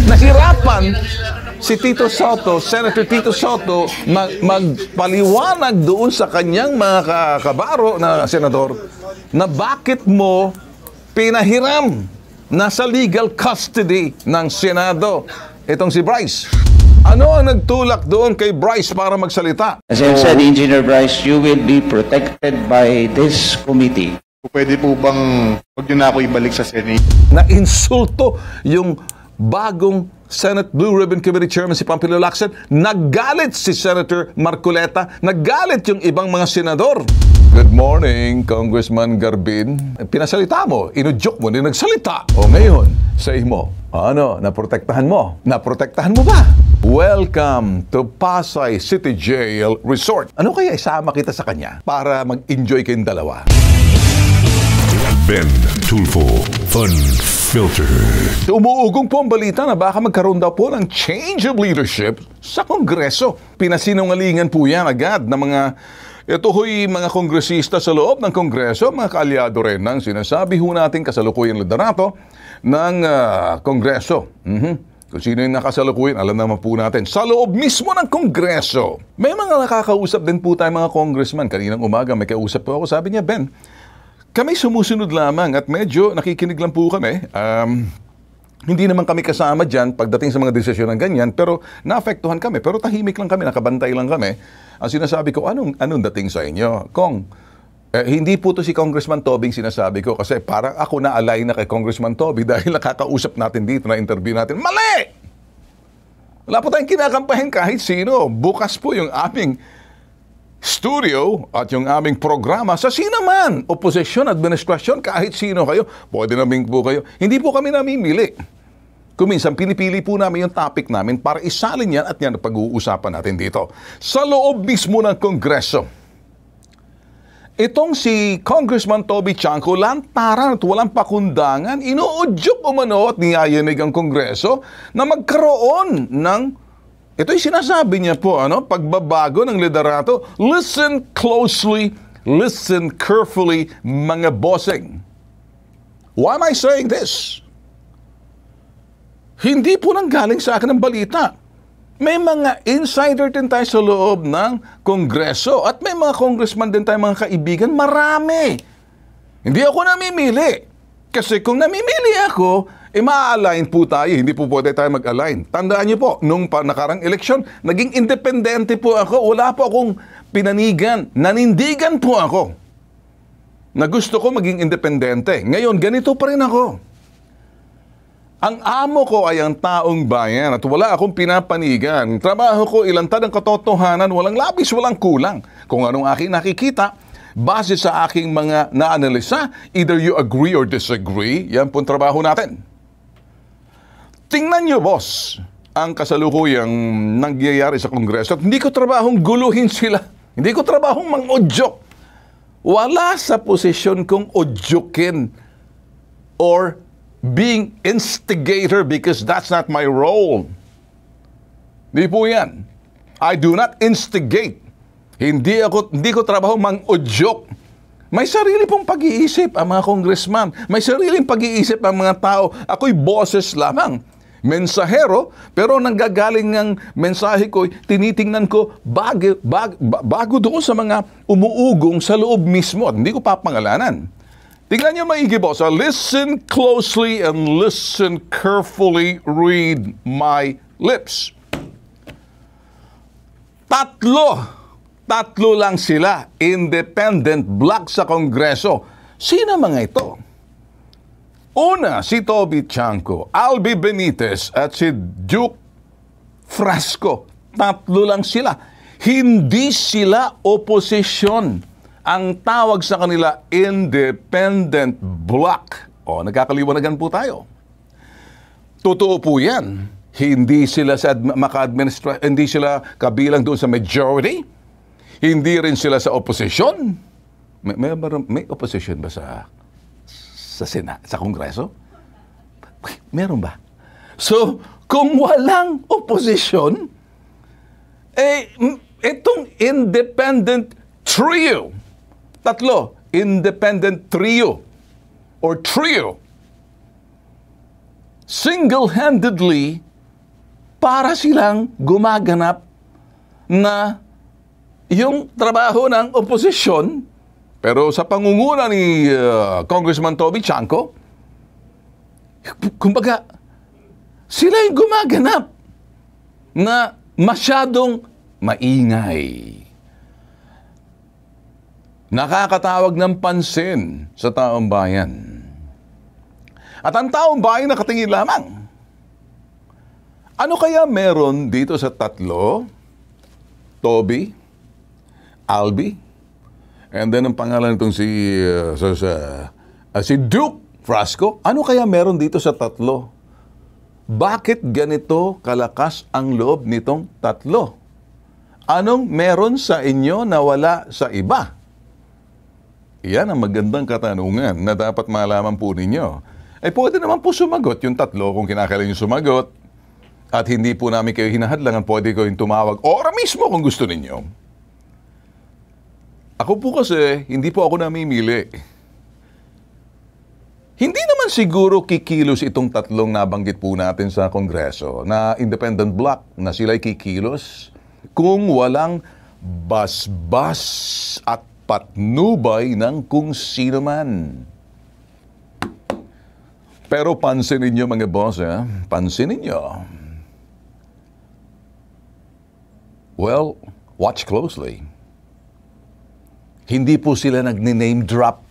Nahirapan si Tito Soto, Senator Tito Soto, magpaliwanag doon sa kanyang mga kabaro na senador na bakit mo pinahiram nasa legal custody ng Senado itong si Bryce. Ano ang nagtulak doon kay Bryce para magsalita? As I said, Engineer Bryce, you will be protected by this committee. Pwede po bang huwag nyo na ako ibalik sa Senate? Na-insulto yung bagong Senate Blue Ribbon Committee Chairman si Pampilo Lacson. Naggalit si Senator Marcoleta. Naggalit yung ibang mga senador. Good morning, Congressman Garbin. Pinasalita mo, inudyok mo, din nagsalita. O ngayon, say mo, ano, naprotektahan mo? Naprotektahan mo ba? Welcome to Pasay City Jail Resort. Ano kaya isama kita sa kanya para mag-enjoy kayong dalawa? Ben Tulfo Fun Filter. Umuugong po ang balita na baka magkaroon daw po ng change of leadership sa Kongreso. Pinasinungalingan po yan agad ng mga ito ho'y mga kongresista sa loob ng Kongreso, mga kaalyado rin ng sinasabi ho natin kasalukuyang liderato ng Kongreso. Kung sino yung nakasalukuyan, alam naman po natin. Sa loob mismo ng Kongreso, may mga nakakausap din po tayo mga congressman. Kaninang umaga may kausap po ako, sabi niya, Ben, kami sumusunod lamang at medyo nakikinig lang po kami. Hindi naman kami kasama dyan pagdating sa mga desisyon ng ganyan, pero naapektuhan kami. Pero tahimik lang kami, nakabantay lang kami. Ang sinasabi ko, anong dating sa inyo? Kong, hindi po to si Congressman Tobing sinasabi ko kasi parang ako na-align na kay Congressman Toby dahil nakakausap natin dito na interview natin. Mali! Wala po tayong kinakampahin kahit sino. Bukas po yung aming studio at yung aming programa sa sino man, oposisyon, administrasyon, kahit sino kayo, pwede namin po kayo. Hindi po kami namimili. Kung minsan, pinipili po namin yung topic namin para isalin yan at yan ang pag-uusapan natin dito. Sa loob mismo ng Kongreso, itong si Congressman Toby Chanco, lantaran at walang pakundangan, inuudyok umano at niyayanig ang Kongreso na magkaroon ng ito'y sinasabi niya po, pagbabago ng liderato. Listen closely, listen carefully, mga bossing. Why am I saying this? Hindi po nanggaling sa akin ang balita. May mga insider din tayo sa loob ng Kongreso at may mga congressman din tayo, mga kaibigan. Marami. Hindi ako namimili. Kasi kung namimili ako, ma-align po tayo. Hindi po pwede tayo mag-align. Tandaan niyo po, nung nakarang eleksyon, naging independente po ako. Wala po akong pinanigan. Nanindigan po ako na gusto ko maging independente. Ngayon, ganito pa rin ako. Ang amo ko ay ang taong bayan at wala akong pinapanigan. Trabaho ko, ilantad ang katotohanan, walang labis, walang kulang. Kung anong aking nakikita, base sa aking mga na-analisa, either you agree or disagree, yan po ang trabaho natin. Tingnan nyo, boss, ang kasalukuyang nangyayari sa Kongreso. At hindi ko trabahong guluhin sila. Hindi ko trabahong mang-udyok. Wala sa posisyon kong udyokin or being instigator because that's not my role. Hindi po yan. I do not instigate. Hindi ko trabaho mang-udyok. May sarili pong pag-iisip ang mga congressman. May sariling pag-iisip ang mga tao. Ako'y boses lamang. Mensahero, pero nanggagaling ng mensahe ko, tinitingnan ko bago doon sa mga umuugong sa loob mismo. At hindi ko papangalanan. Tingnan niyo maigi, boss. Listen closely and listen carefully. Read my lips. Tatlo lang sila, independent bloc sa Kongreso. Sino mga ito? Una, si Toby Chanco, Albi Benitez at si Duke Frasco. Tatlo lang sila. Hindi sila oposisyon. Ang tawag sa kanila, independent bloc. O, nagkakaliwanagan po tayo. Totoo po yan. Hindi sila hindi sila kabilang doon sa majority. Hindi rin sila sa opposition. May opposition ba sa Kongreso? Meron ba? So, kung walang opposition, itong independent trio, independent trio or trio, single-handedly para silang gumaganap na yung trabaho ng oposisyon, pero sa pangunguna ni Congressman Toby Chanco, kumbaga, sila yung gumaganap na masyadong maingay. Nakakatawag ng pansin sa taong bayan. At ang taong bayan nakatingin lamang. Ano kaya meron dito sa tatlo? Toby, Albi, and then ang pangalan nitong si Duke Frasco. Ano kaya meron dito sa tatlo? Bakit ganito kalakas ang loob nitong tatlo? Anong meron sa inyo na wala sa iba? Yan ang magandang katanungan na dapat malaman po ninyo. Ay pwede naman po sumagot yung tatlo kung kinakailangan yung sumagot. At hindi po namin kayo hinahadlangan, pwede ko yung tumawag ora mismo kung gusto ninyo. Ako po kasi, hindi po ako namimili. Hindi naman siguro kikilos itong tatlong nabanggit po natin sa Kongreso na independent bloc na sila'y kikilos kung walang basbas at patnubay ng kung sino man. Pero pansinin nyo mga boss, pansinin nyo. Well, watch closely. Hindi po sila nag-name drop.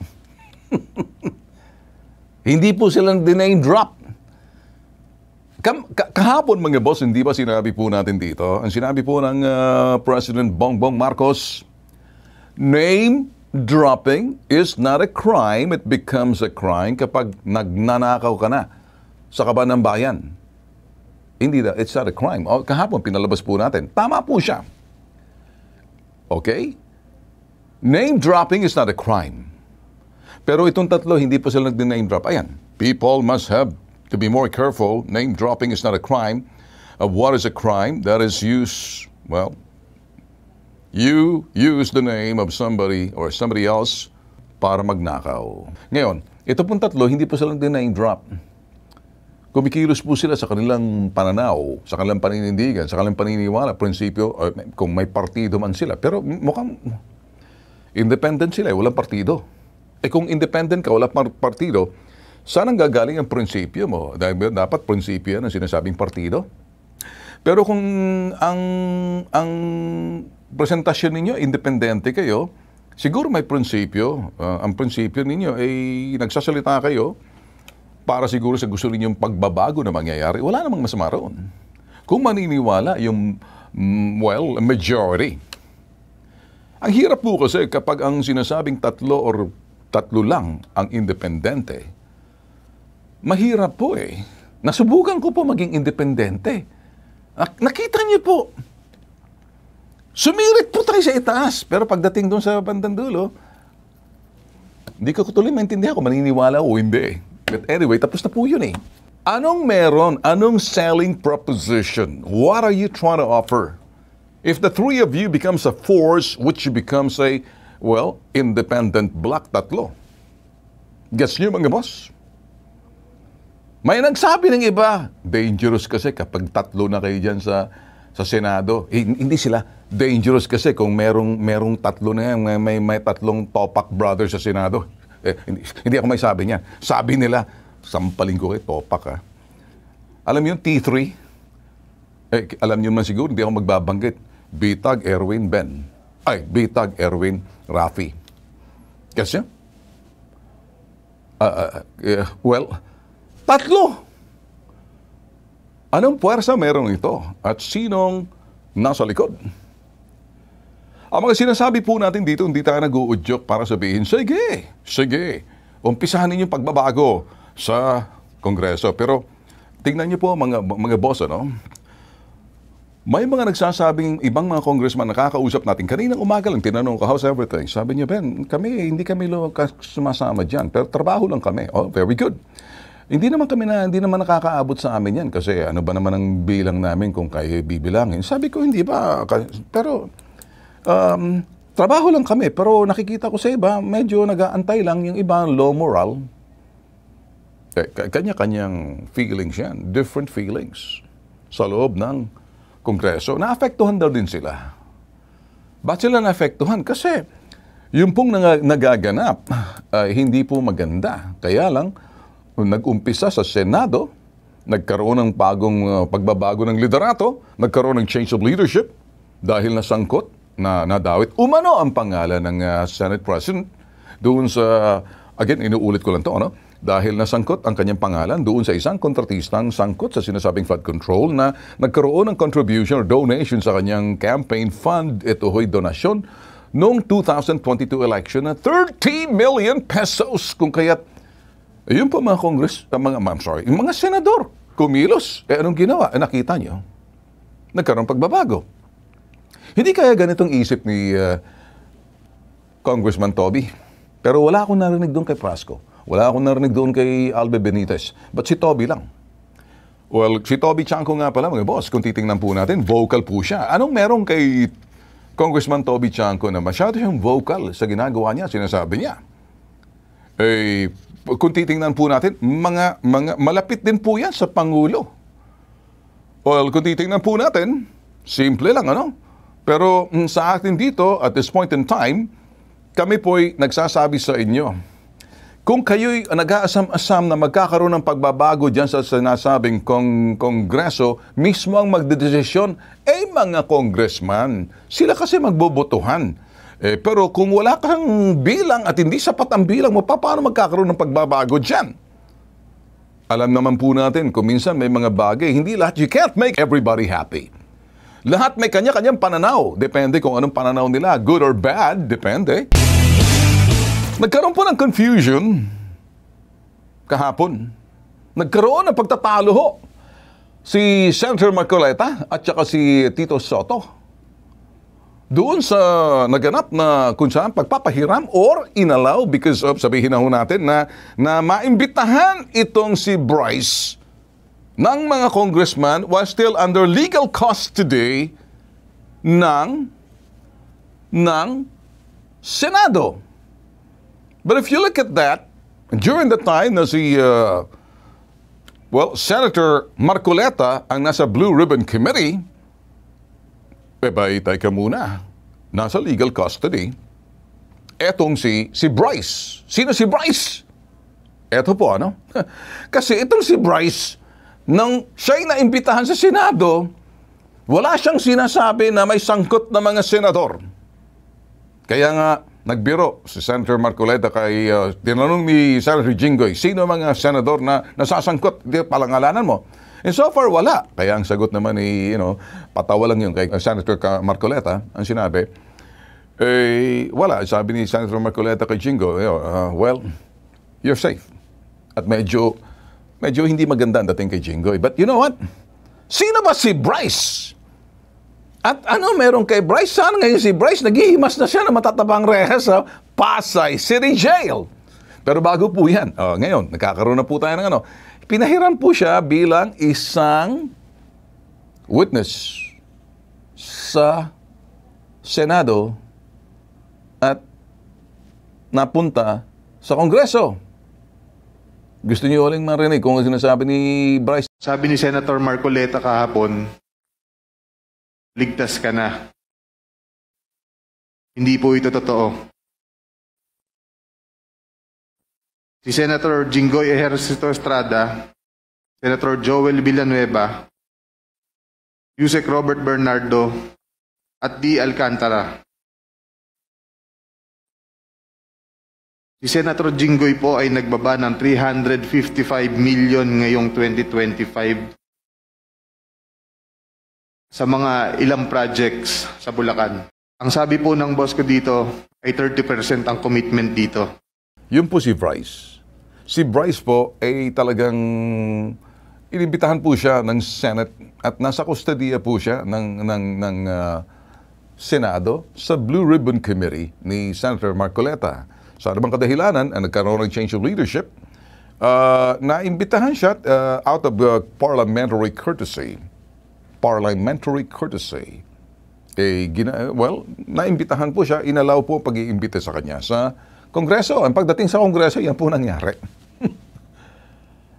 Hindi po sila nag-name drop. Kahapon mga boss, hindi ba sinabi po natin dito? Ang sinabi po ng President Bongbong Marcos, name dropping is not a crime. It becomes a crime kapag nagnanakaw ka na sa kaban ng bayan. Hindi na, it's not a crime. Kahapon, pinalabas po natin. Tama po siya. Okay? Name dropping is not a crime. Pero itong tatlo, hindi po sila nag-name drop. Ayan. People must have to be more careful. Name dropping is not a crime. What is a crime? That is use, well, you use the name of somebody or somebody else para magnakaw. Ngayon, ito pong tatlo, hindi po sila nag-name drop. Kumikilos po sila sa kanilang pananaw, sa kanilang paninindigan, sa kanilang paniniwala, prinsipyo, kung may partido man sila. Pero mukhang independent sila, walang partido. Kung independent ka, walang partido, saan ang gagaling ang prinsipyo mo? Dahil dapat prinsipyo yan ang sinasabing partido. Pero kung ang presentasyon ninyo, independente kayo, siguro may prinsipyo. Ang prinsipyo ninyo ay nagsasalita kayo para siguro sa gusto ninyong pagbabago na mangyayari, wala namang masama roon. Kung maniniwala yung, well, majority. Ang hirap po kasi kapag ang sinasabing tatlo or tatlo lang ang independente, mahirap po eh. Nasubukan ko po maging independente. Nakita niyo po, sumirit po tayo sa itaas. Pero pagdating doon sa bandang dulo, hindi ko tuloy maintindihan kung maniniwala o hindi. But anyway, tapos na po yun eh. Anong meron? Anong selling proposition? What are you trying to offer? If the three of you becomes a force, which becomes a, well, independent bloc, tatlo. Guess nyo mga boss? May nagsabi ng iba, dangerous kasi kapag tatlo na kayo dyan sa Senado. Hindi sila dangerous kasi kung merong tatlo na yan, may tatlong Topak brothers sa Senado. Hindi ako may sabi niyan. Sabi nila, sampaling ko kay Topak. Alam niyo, T3, alam niyo man siguro, hindi ako magbabanggit. Bitag, Erwin, Ben. Bitag, Erwin, Rafi. Kasi, well, tatlo. Anong puwersa meron ito? At sinong nasa likod? Ang mga sinasabi po natin dito, hindi tayo nag-uudyok para sabihin, sige, umpisahan ninyo pagbabago sa Kongreso. Pero tingnan niyo po mga boss, ano? May mga nagsasabing ibang mga congressman nakakausap natin. Kaninang umaga lang, tinanong ko, how's everything? Sabi niya, Ben, hindi kami sumasama dyan, pero trabaho lang kami. Oh, very good. Hindi naman nakakaabot sa amin yan kasi ano ba naman ang bilang namin kung kayo bibilangin. Sabi ko, hindi ba? Pero trabaho lang kami, pero nakikita ko sa iba, medyo nag-aantay lang yung iba low moral. kanya-kanyang feelings yan, different feelings sa loob ng Kongreso. Naapektuhan daw din sila. Ba't sila naapektuhan? Kasi yung pong nagaganap ay hindi po maganda. Kaya lang, nag-umpisa sa Senado, nagkaroon ng pagbabago ng liderato, nagkaroon ng change of leadership dahil nasangkot na nadawit. Umano ang pangalan ng Senate President doon sa, again, inuulit ko lang to, no? Dahil nasangkot ang kanyang pangalan doon sa isang kontratistang sangkot sa sinasabing flood control na nagkaroon ng contribution or donation sa kanyang campaign fund. Ito ho'y donasyon noong 2022 election na 30 million pesos. Kung kaya't, ayun po mga yung mga senador, kumilos. Anong ginawa? Nakita nyo? Nagkaroon pagbabago. Hindi kaya ganitong isip ni Congressman Toby. Pero wala akong narinig doon kay Prasco. Wala akong narinig doon kay Albe Benitez. But si Toby lang. Well, si Toby Chanco nga pala, mga boss, kung titingnan po natin, vocal po siya. Anong meron kay Congressman Toby Chanco na masyado siyang vocal sa ginagawa niya, sinasabi niya? Kung titingnan po natin, mga malapit din po yan sa Pangulo. Well, kung titingnan po natin, simple lang, ano? Pero sa atin dito, at this point in time, kami po'y nagsasabi sa inyo, kung kayo'y nag-aasam-asam na magkakaroon ng pagbabago dyan sa sinasabing Kongreso, mismo ang magdedesisyon ay mga congressman. Sila kasi magbobotohan. Pero kung wala kang bilang at hindi sapat ang bilang mo, paano magkakaroon ng pagbabago dyan? Alam naman po natin, kung minsan may mga bagay, hindi lahat, you can't make everybody happy. Lahat may kanya-kanyang pananaw. Depende kung anong pananaw nila, good or bad, depende. Nagkaroon po ng confusion kahapon. Nagkaroon ng pagtatalo ho si Senator Marcoleta at saka si Tito Soto. Doon sa naganap na kung saan pagpapahiram or inallow because of, sabihin na ho natin, na maimbitahan itong si Bryce ng mga congressman while still under legal custody ng Senado. But if you look at that, during the time na si Senator Marcoleta ang nasa Blue Ribbon Committee, itay ka muna, nasa legal custody, etong si Bryce. Sino si Bryce? Eto po, ano? Kasi itong si Bryce, nang siya'y naimbitahan sa Senado, wala siyang sinasabi na may sangkot na mga senador. Kaya nga, nagbiro si Senator Marcoleta kay tinanong ni Senator Jinggoy, sino mga senador na nasasangkot? Di palangalanan mo. And so far, wala. Kaya ang sagot naman ni, patawa lang yun kay Senator Marcoleta. Ang sinabi, wala. Sabi ni Senator Marcoleta kay Jinggoy, well, you're safe. At medyo hindi maganda ang dating kay Jinggoy. But you know what? Sino ba si Bryce? At meron kay Bryce? Saan ngayon si Bryce? Naghihimas na siya ng matatabang rehas sa Pasay City Jail. Pero bago po yan, ngayon, nagkakaroon na po tayo ng pinahiram po siya bilang isang witness sa Senado at napunta sa Kongreso. Gusto niyo uling marinig kung ano sinasabi ni Bryce? Sabi ni Senator Marcoleta kahapon, ligtas ka na. Hindi po ito totoo. Si Senator Jinggoy Ejercito Estrada, Senator Joel Villanueva, Yusek Robert Bernardo, at D. Alcantara. Si Senator Jinggoy po ay nagbaba ng 355 million ngayong 2025 sa mga ilang projects sa Bulacan. Ang sabi po ng boss ko dito ay 30% ang commitment dito. Yun po si Bryce. Si Bryce po ay talagang inimbitahan po siya ng Senate at nasa kustodiya po siya ng Senado sa Blue Ribbon Committee ni Senator Marcoleta. Sa anumang kadahilanan, nagkaroon ng change of leadership, naimbitahan siya out of parliamentary courtesy. Naimbitahan po siya, inalaw po pag-iimbita sa kanya sa Kongreso. Ang pagdating sa Kongreso, yan po nangyari.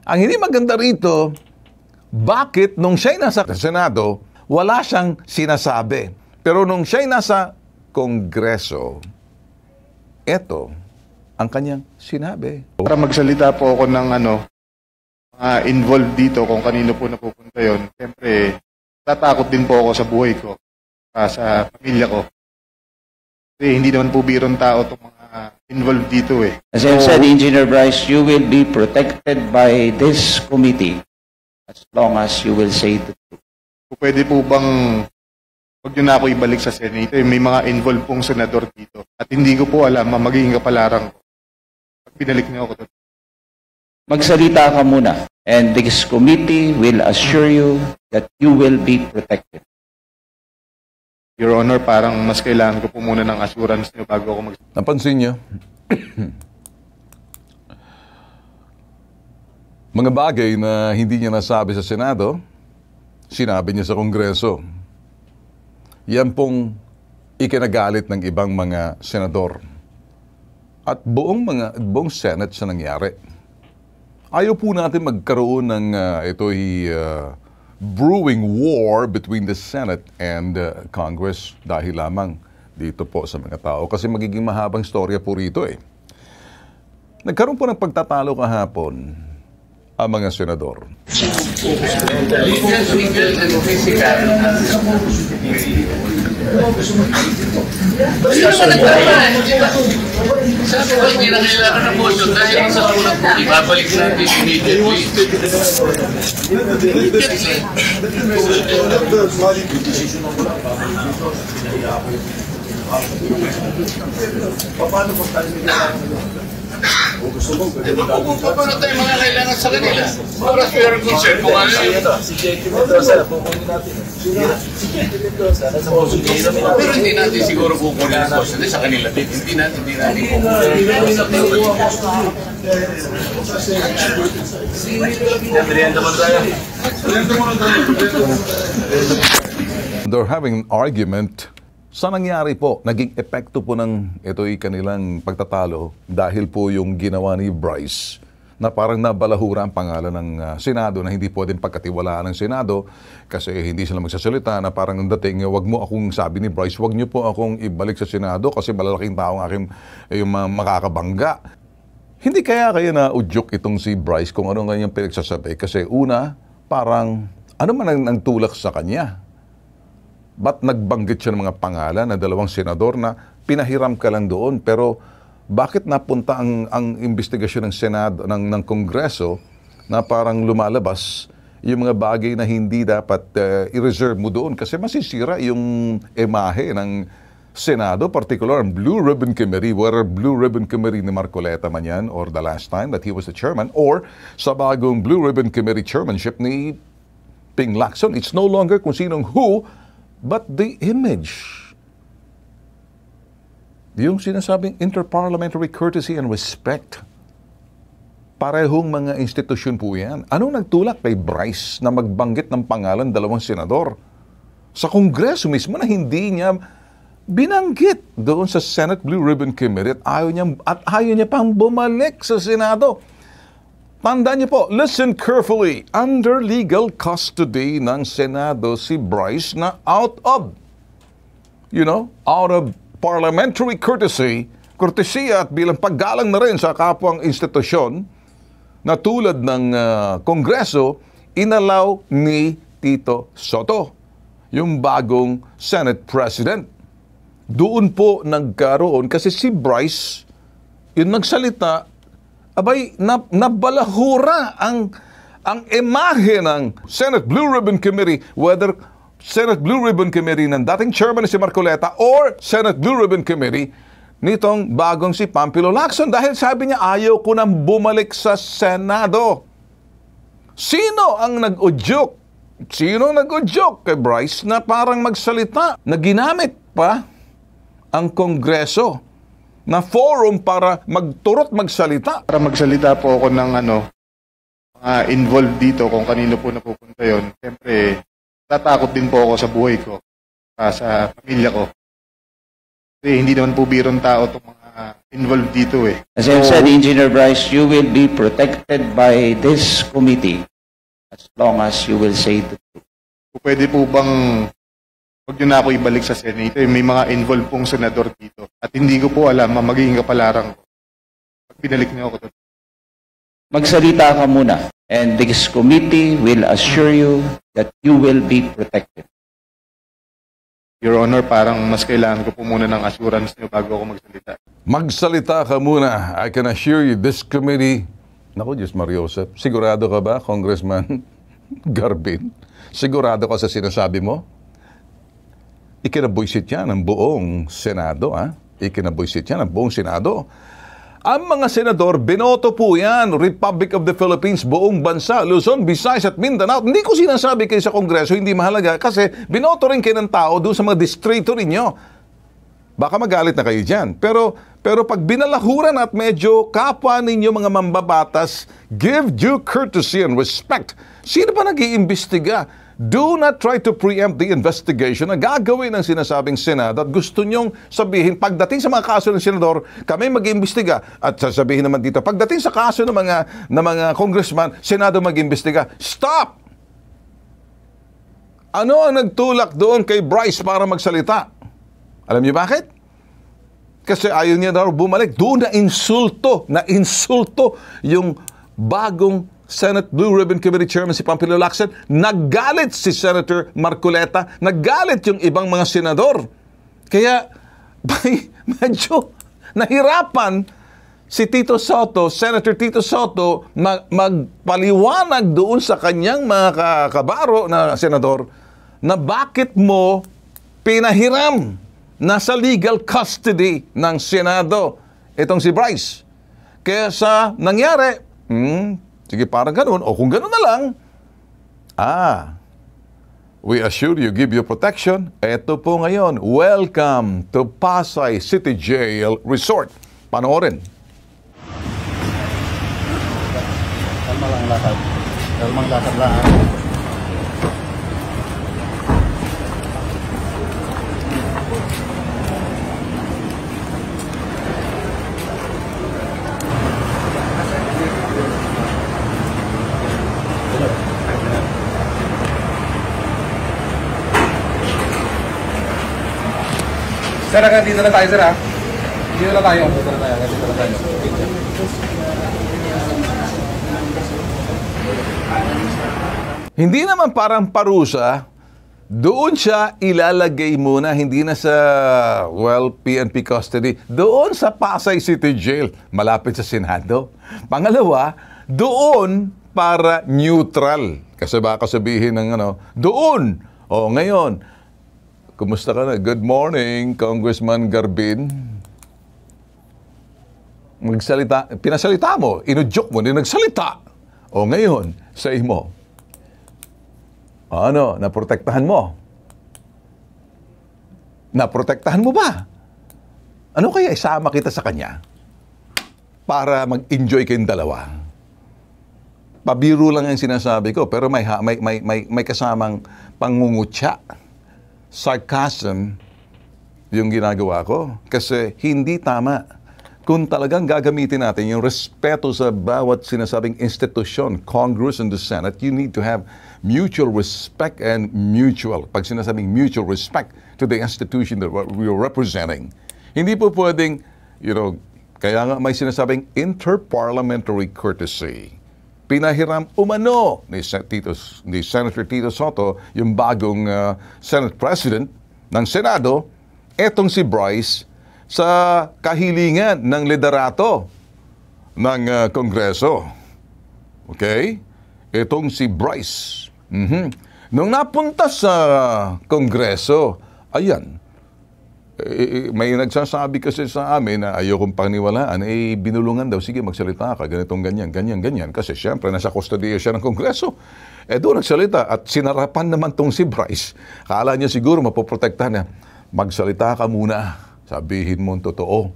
Ang hindi maganda rito, bakit nung siya'y nasa Senado, wala siyang sinasabi. Pero nung siya'y nasa Kongreso, eto ang kanyang sinabi. Para magsalita po ako ng involved dito kung kanino po napupunta yon. Siyempre, tatakot din po ako sa buhay ko, sa pamilya ko. Kasi hindi naman po birong tao itong mga involved dito eh. As I said, Engineer Bryce, you will be protected by this committee as long as you will say the truth. Pwede po bang huwag nyo na ako ibalik sa Senate? May mga involved pong senador dito. At hindi ko po alam magiging kapalarang ko. Pag binalik niyo ako doon. Magsalita ka muna, and this committee will assure you that you will be protected. Your Honor, parang mas kailangan ko po muna ng assurance niyo bago ako Napansin niyo? Mga bagay na hindi niya nasabi sa Senado, sinabi niya sa Kongreso. Yan pong ikinagalit ng ibang mga senador. At buong Senate sa nangyari. Ayaw po natin magkaroon ng brewing war between the Senate and Congress dahil lamang dito po sa mga tao. Kasi magiging mahabang storya po rito eh. Nagkaroon po ng pagtatalo kahapon ang mga senador. Sabi ko, hindi na kailangan ng motion dahil sa tulad po, ibabalik natin immediately. Paano tayo mga kailangan sa kanila? Para sa your concern kung ano yun. Pero hindi natin siguro kukunin ang question sa kanila din. Hindi natin They're having an argument. Sa nangyari po, naging epekto po ng ito'y kanilang pagtatalo dahil po yung ginawa ni Bryce na parang nabalahura ang pangalan ng Senado na hindi pwedeng pagkatiwalaan ng Senado kasi hindi sila magsasalita na parang ang dating, wag mo akong, sabi ni Bryce, wag niyo po akong ibalik sa Senado kasi malalaking tao ang aking yung makakabangga. Hindi kaya na udyok itong si Bryce kung ano nga yung pinagsasabi kasi una, parang ano man ang tulak sa kanya. Ba't nagbanggit siya ng mga pangalan na dalawang senador na pinahiram ka lang doon? Pero bakit napunta ang investigasyon ng Senado, ng Kongreso na parang lumalabas yung mga bagay na hindi dapat i-reserve mo doon? Kasi masisira yung imahe ng Senado, particular ang Blue Ribbon Committee, whether Blue Ribbon Committee ni Marcoleta man yan or the last time that he was the chairman or sa bagong Blue Ribbon Committee chairmanship ni Ping Lacson. It's no longer kung sinong who, but the image. Yung sinasabing interparliamentary courtesy and respect. Parehong mga institusyon po yan. Anong nagtulak kay Bryce na magbanggit ng pangalan dalawang senador? Sa Kongreso mismo na hindi niya binanggit doon sa Senate Blue Ribbon Committee at ayaw niya pang bumalik sa Senado. Tandaan niyo po, listen carefully. Under legal custody ng Senado si Bryce na out of parliamentary courtesy at bilang paggalang na rin sa kapwang institusyon na tulad ng Kongreso, inalaw ni Tito Soto, yung bagong Senate President. Doon po nagkaroon kasi si Bryce, yung nagsalita, abay, nabalahura ang imahe ng Senate Blue Ribbon Committee, whether Senate Blue Ribbon Committee ng dating chairman si Marcoleta or Senate Blue Ribbon Committee nitong bagong si Pampilo Lacson dahil sabi niya ayaw ko nang bumalik sa Senado. Sino ang nag-udyok? Sino nag-udyok kay Bryce na parang magsalita na ginamit pa ang Kongreso na forum para magturot magsalita? Para magsalita po ako ng involved dito kung kanino po napupunta yon. Siyempre, tatakot din po ako sa buhay ko, sa pamilya ko. Kasi hindi naman po birong tao itong mga involved dito eh. As I've said, Engineer Bryce, you will be protected by this committee as long as you will say the truth. Pwede po bang huwag nyo na ako ibalik sa Senate? May mga involved pong senador dito. At hindi ko po alam ang magiging kapalaran ko. Pag pinalik niyo ako doon. Magsalita ka muna, and this committee will assure you that you will be protected. Your Honor, parang mas kailangan ko po muna ng assurance niyo bago ako magsalita. Magsalita ka muna. I can assure you, this committee... Naku, Diyos Mariosep, sigurado ka ba, Congressman Garbin? Sigurado ka sa sinasabi mo? Ikinabuisit yan ng buong Senado, ha? Ikinabuisit yan ng buong Senado. Ang mga senador, binoto po yan, Republic of the Philippines, buong bansa, Luzon, Visayas at Mindanao. Hindi ko sinasabi kayo sa Kongreso, hindi mahalaga, kasi binoto rin kayo ng tao doon sa mga distrito ninyo. Baka magalit na kayo dyan. Pero pag binalahuran at medyo kapwa ninyo mga mambabatas, give due courtesy and respect. Sino ba nag-iimbestiga? Do not try to preempt the investigation na gagawin ng sinasabing Senado at gusto nyong sabihin, pagdating sa mga kaso ng Senador, kami mag-iimbestiga. At sasabihin naman dito, pagdating sa kaso ng mga congressman, Senado mag-iimbestiga. Stop! Ano ang nagtulak doon kay Bryce para magsalita? Alam niyo bakit? Kasi ayaw niya daw bumalik. Doon na insulto yung bagong Senate Blue Ribbon Committee Chairman si Pampilo Lacson. Naggalit si Senator Marcoleta. Naggalit yung ibang mga senador. Kaya medyo nahirapan si Tito Soto, Senator Tito Soto, magpaliwanag doon sa kanyang mga kabaro na senador na bakit mo pinahiram nasa legal custody ng Senado itong si Bryce. Kaya sa nangyari, sige, parang ganun. O kung ganun na lang, we assure you, give you protection. Ito po ngayon, welcome to Pasay City Jail Resort. Panoorin. Kalma lang lakad. Kalmang lakad lang. Sir, dito na tayo, sir, ha? Dito na tayo. Hindi naman parang parusa, doon siya ilalagay muna, hindi na sa, PNP custody, doon sa Pasay City Jail, malapit sa Senado. Pangalawa, doon para neutral. Kasi baka sabihin ng doon. O ngayon, kumusta ka na? Good morning, Congressman Garbin. Pinasalita mo, inudyok mo, nagsalita. O ngayon, say mo, naprotektahan mo? Naprotektahan mo ba? Ano kaya isama kita sa kanya? Para mag-enjoy kayong dalawa. Pabiro lang yung sinasabi ko, pero may kasamang pangungutya. Sarcasm yung ginagawa ko. Kasi hindi tama. Kung talagang gagamitin natin yung respeto sa bawat sinasabing institusyon, Congress and the Senate, you need to have mutual respect and pag sinasabing mutual respect to the institution that we are representing. Hindi po pwedeng, kaya nga may sinasabing interparliamentary courtesy. Pinahiram umano ni Senator Tito Soto, yung bagong Senate President ng Senado, etong si Bryce, sa kahilingan ng liderato ng Kongreso. Okay? Etong si Bryce. Nung napunta sa Kongreso, ayan, may nagsasabi kasi sa amin na ayokong paniwalaan, binulungan daw, sige magsalita ka, ganitong ganyan. Kasi syempre, nasa kustodiya siya ng Kongreso. Doon nagsalita at sinarapan naman tong si Bryce. Kala niya siguro mapoprotektahan niya. Magsalita ka muna, sabihin mo ang totoo.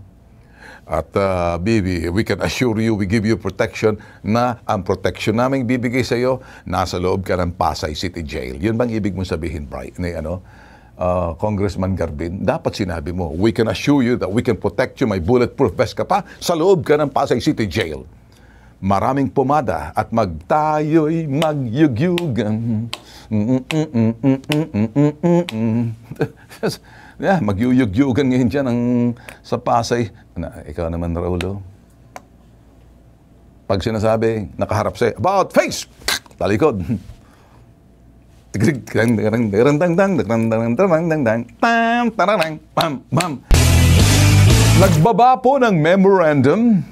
At baby, we can assure you, we give you protection na ang protection namin bibigay sa iyo, nasa loob ka ng Pasay City Jail. Yun bang ibig mong sabihin, Bryce? Congressman Garbin, dapat sinabi mo, we can assure you that we can protect you, may bulletproof vest ka pa, sa loob ka ng Pasay City Jail. Maraming pomada at tayo'y magyugyugan. Yeah, magyugyugan ngayon dyan sa Pasay. Ikaw naman, Raulo. Pag sinasabi, nakaharap sa'yo, about face! Talikod. Nagbaba po ng memorandum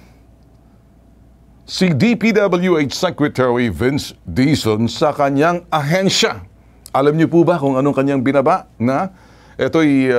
si DPWH Secretary Vince Dizon sa kanyang ahensya. Alam niyo po ba kung anong kanyang binaba na ito'y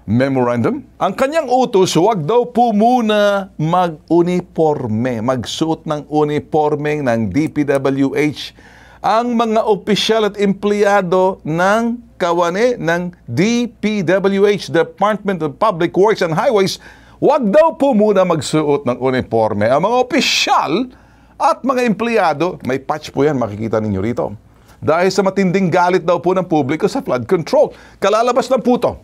memorandum? Ang kanyang utos, huwag daw po muna mag-uniforme, magsuot ng uniforme ng DPWH ang mga opisyal at empleyado ng kawane ng DPWH, Department of Public Works and Highways. Huwag daw po muna magsuot ng uniforme ang mga opisyal at mga empleyado. May patch po yan, makikita ninyo rito. Dahil sa matinding galit daw po ng publiko sa flood control. Kalalabas ng puto.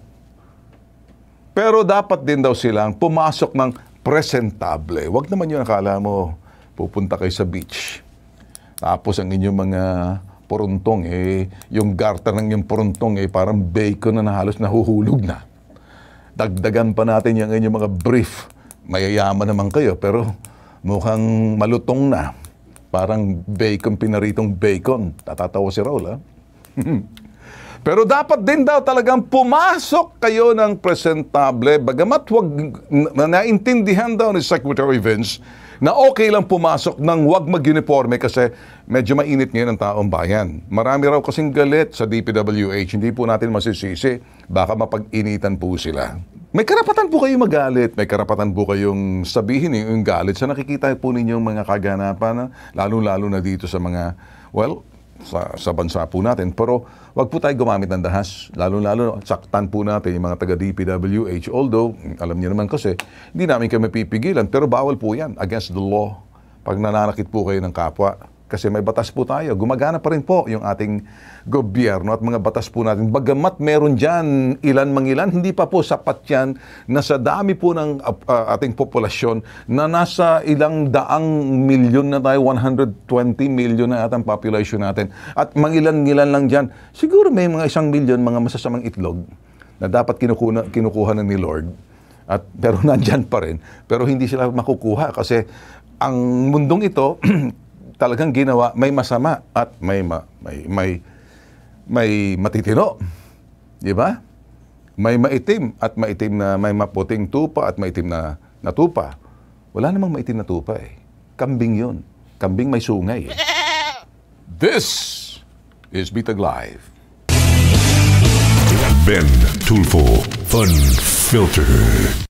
Pero dapat din daw silang pumasok ng presentable. Huwag naman yun akala mo pupunta kayo sa beach. Tapos ang inyong mga poruntong, yung garter ng inyong poruntong, parang bacon na halos nahuhulog na. Dagdagan pa natin yung inyong mga brief. Mayayaman naman kayo, pero mukhang malutong na. Parang bacon, pinaritong bacon. Tatatawa si Raul, ha? Pero dapat din daw talagang pumasok kayo ng presentable, bagamat wag naintindihan daw ni Secretary Vince na okay lang pumasok ng wag mag-uniforme kasi medyo mainit ngayon ang taong bayan. Marami raw kasing galit sa DPWH, hindi po natin masisisi, baka mapag-initan po sila. May karapatan po kayo magalit, may karapatan po kayong sabihin yung galit sa nakikita po ninyong mga kaganapan, lalo-lalo na dito sa mga, well, sa bansa po natin. Pero wag po tayo gumamit ng dahas. Lalo-lalo, saktan po natin yung mga taga-DPWH. Although, alam niyo naman kasi, hindi namin kayo mapipigilan. Pero bawal po yan, against the law. Pag nananakit po kayo ng kapwa. Kasi may batas po tayo. Gumagana pa rin po yung ating gobyerno at mga batas po natin. Bagamat meron dyan ilan mangilan, hindi pa po sapat yan na sa dami po ng ating populasyon na nasa ilang daang milyon na tayo, 120 million na atang population natin. At mangilan-ngilan lang dyan. Siguro may mga 1 milyon mga masasamang itlog na dapat kinukuha na ni Lord. Pero nandyan pa rin. Pero hindi sila makukuha kasi ang mundong ito talagang ginawa, may masama at may matitino. Di ba? May maitim at maitim na, may maputing tupa at maitim na tupa. Wala namang maitim na tupa eh. Kambing yun. Kambing may sungay eh. This is Bitag Live. Ben Tulfo Fun Filter.